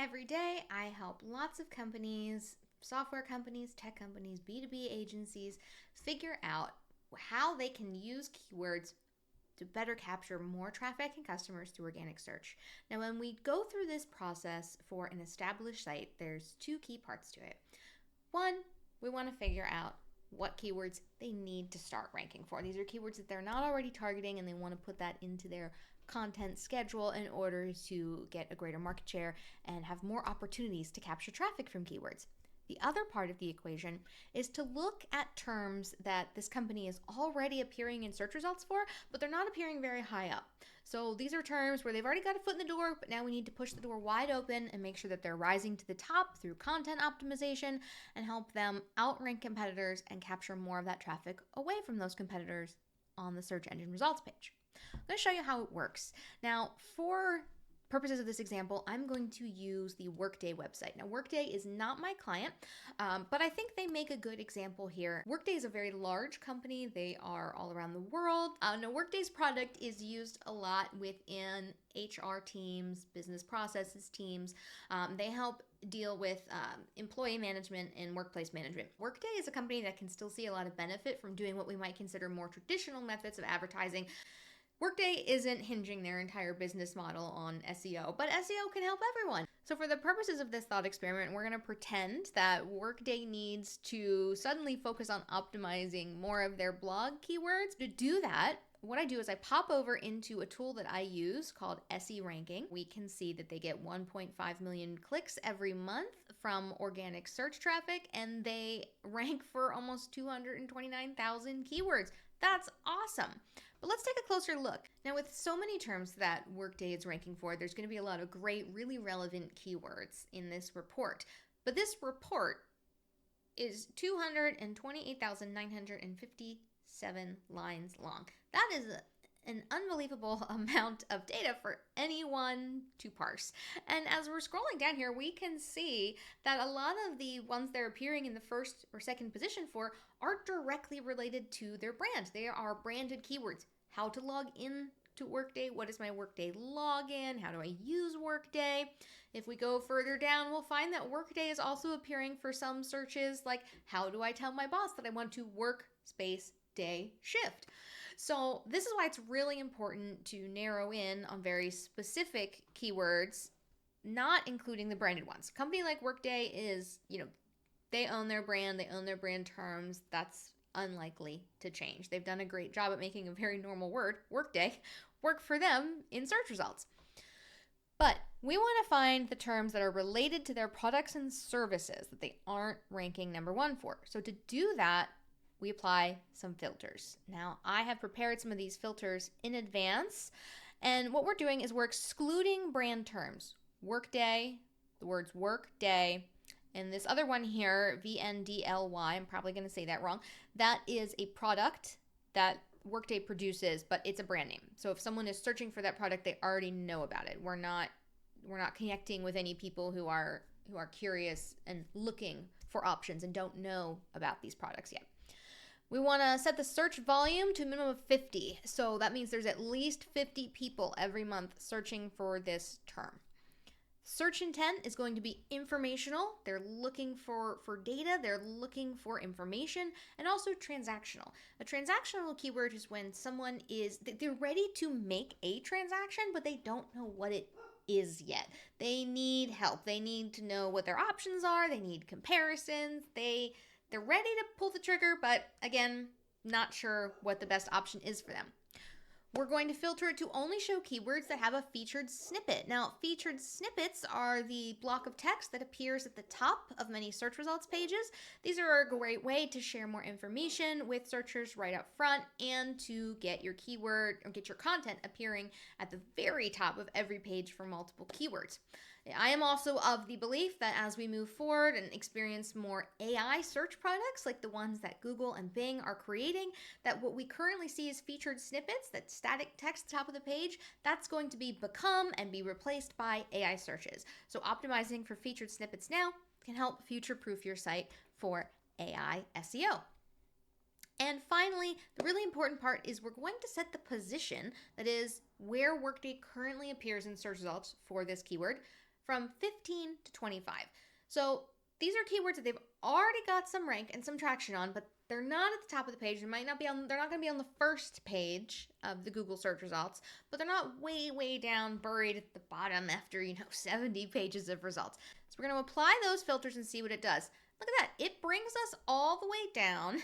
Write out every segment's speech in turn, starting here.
Every day, I help lots of companies, software companies, tech companies, B2B agencies figure out how they can use keywords to better capture more traffic and customers through organic search. Now, when we go through this process for an established site, there's two key parts to it. One, we want to figure out what keywords they need to start ranking for. These are keywords that they're not already targeting, and they want to put that into their content schedule in order to get a greater market share and have more opportunities to capture traffic from keywords. The other part of the equation is to look at terms that this company is already appearing in search results for, but they're not appearing very high up. So these are terms where they've already got a foot in the door, but now we need to push the door wide open and make sure that they're rising to the top through content optimization and help them outrank competitors and capture more of that traffic away from those competitors on the search engine results page. I'm going to show you how it works. Now, for purposes of this example, I'm going to use the Workday website. Now, Workday is not my client, but I think they make a good example here. Workday is a very large company. They are all around the world. Now, Workday's product is used a lot within HR teams, business processes teams. They help deal with employee management and workplace management. Workday is a company that can still see a lot of benefit from doing what we might consider more traditional methods of advertising. Workday isn't hinging their entire business model on SEO, but SEO can help everyone. So for the purposes of this thought experiment, we're going to pretend that Workday needs to suddenly focus on optimizing more of their blog keywords. To do that, what I do is I pop over into a tool that I use called SE Ranking. We can see that they get 1.5 million clicks every month from organic search traffic, and they rank for almost 229,000 keywords. That's awesome. But let's take a closer look. Now, with so many terms that Workday is ranking for, there's going to be a lot of great, really relevant keywords in this report. But this report is 228,957 lines long. That is an unbelievable amount of data for anyone to parse. And as we're scrolling down here, we can see that a lot of the ones they're appearing in the first or second position for are directly related to their brand. They are branded keywords. How to log in to Workday, what is my Workday login, how do I use Workday? If we go further down, we'll find that Workday is also appearing for some searches like, how do I tell my boss that I want to work space day shift? So this is why it's really important to narrow in on very specific keywords, not including the branded ones. A company like Workday is, they own their brand, they own their brand terms. That's unlikely to change. They've done a great job at making a very normal word, Workday, work for them in search results. But we want to find the terms that are related to their products and services that they aren't ranking number one for. So to do that, we apply some filters. Now, I have prepared some of these filters in advance, and what we're doing is we're excluding brand terms. Workday, the words Workday, and this other one here, VNDLY, I'm probably going to say that wrong. That is a product that Workday produces, but it's a brand name. So if someone is searching for that product, they already know about it. We're not connecting with any people who are curious and looking for options and don't know about these products yet. We want to set the search volume to a minimum of 50. So that means there's at least 50 people every month searching for this term. Search intent is going to be informational. They're looking for data. They're looking for information, and also transactional. A transactional keyword is when someone they're ready to make a transaction, but they don't know what it is yet. They need help. They need to know what their options are. They need comparisons. They're ready to pull the trigger, but again, not sure what the best option is for them. We're going to filter it to only show keywords that have a featured snippet. Now, featured snippets are the block of text that appears at the top of many search results pages. These are a great way to share more information with searchers right up front and to get your keyword or get your content appearing at the very top of every page for multiple keywords. I am also of the belief that as we move forward and experience more AI search products like the ones that Google and Bing are creating, that what we currently see as featured snippets, that static text at the top of the page, that's going to become and be replaced by AI searches. So optimizing for featured snippets now can help future-proof your site for AI SEO. And finally, the really important part is we're going to set the position, that is where Workday currently appears in search results for this keyword, from 15 to 25. So these are keywords that they've already got some rank and some traction on, but they're not at the top of the page. They're not going to be on the first page of the Google search results, but they're not way down buried at the bottom after, 70 pages of results. So we're going to apply those filters and see what it does. Look at that. It brings us all the way down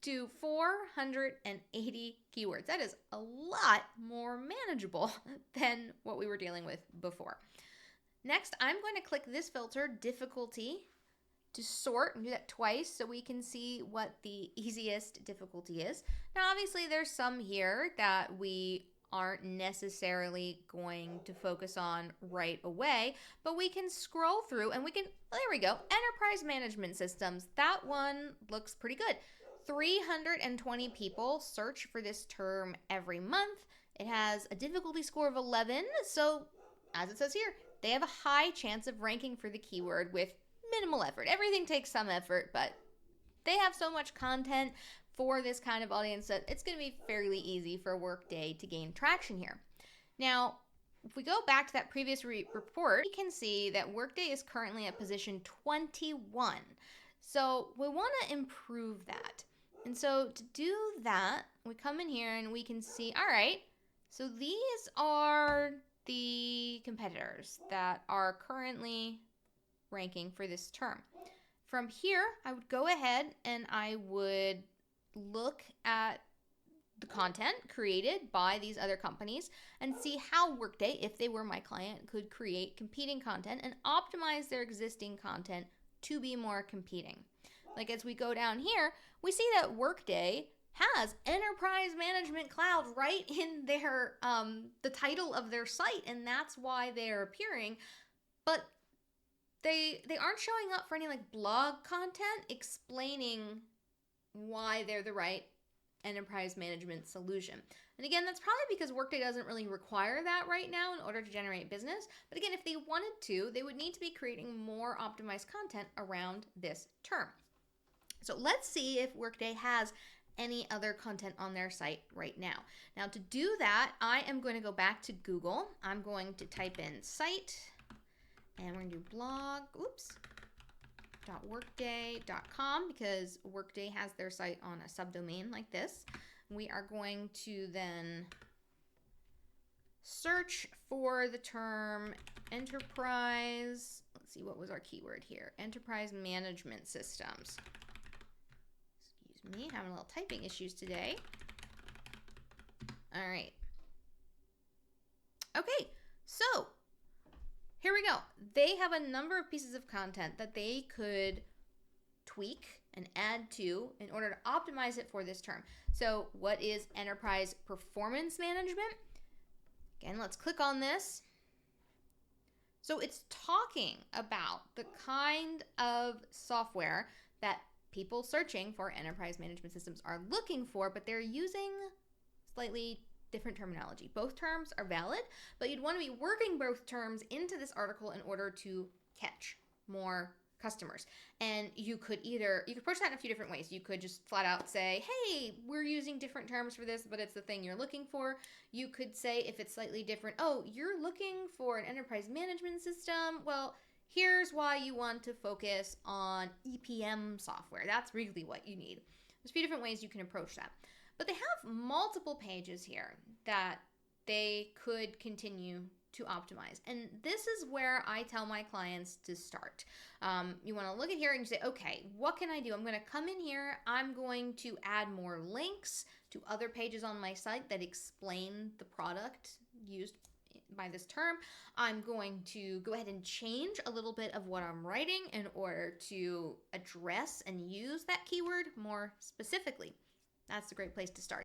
to 480 keywords. That is a lot more manageable than what we were dealing with before. Next, I'm going to click this filter, difficulty, to sort, and do that twice so we can see what the easiest difficulty is. Now, obviously, there's some here that we aren't necessarily going to focus on right away, but we can scroll through and there we go, enterprise management systems. That one looks pretty good. 320 people search for this term every month. It has a difficulty score of 11, so as it says here, they have a high chance of ranking for the keyword with minimal effort. Everything takes some effort, but they have so much content for this kind of audience that it's going to be fairly easy for Workday to gain traction here. Now, if we go back to that previous report, we can see that Workday is currently at position 21. So we want to improve that. And so to do that, we come in here and we can see, all right, so these are the competitors that are currently ranking for this term. From here, I would go ahead and I would look at the content created by these other companies and see how Workday, if they were my client, could create competing content and optimize their existing content to be more competing. Like as we go down here, we see that Workday has Enterprise Management Cloud right in their the title of their site, and that's why they're appearing. But they aren't showing up for any like blog content explaining why they're the right enterprise management solution. And again, that's probably because Workday doesn't really require that right now in order to generate business. But again, if they wanted to, they would need to be creating more optimized content around this term. So let's see if Workday has any other content on their site right now. Now to do that, I am going to go back to Google. I'm going to type in site and we're going to do blog, .workday.com because Workday has their site on a subdomain like this. We are going to then search for the term enterprise. Let's see, what was our keyword here? Enterprise management systems. Excuse me, having a little typing issues today. All right. Okay, so here we go. They have a number of pieces of content that they could tweak and add to in order to optimize it for this term. So what is enterprise performance management? Again, let's click on this. So it's talking about the kind of software that people searching for enterprise management systems are looking for, but they're using slightly different terminology. Both terms are valid, but you'd want to be working both terms into this article in order to catch more customers. And you could approach that in a few different ways. You could just flat out say, hey, we're using different terms for this, but it's the thing you're looking for. You could say, if it's slightly different, oh, you're looking for an enterprise management system. Well, here's why you want to focus on EPM software. That's really what you need. There's a few different ways you can approach that. But they have multiple pages here that they could continue to optimize. And this is where I tell my clients to start. You want to look at here and say, okay, what can I do? I'm going to come in here. I'm going to add more links to other pages on my site that explain the product used by this term. I'm going to go ahead and change a little bit of what I'm writing in order to address and use that keyword more specifically. That's a great place to start.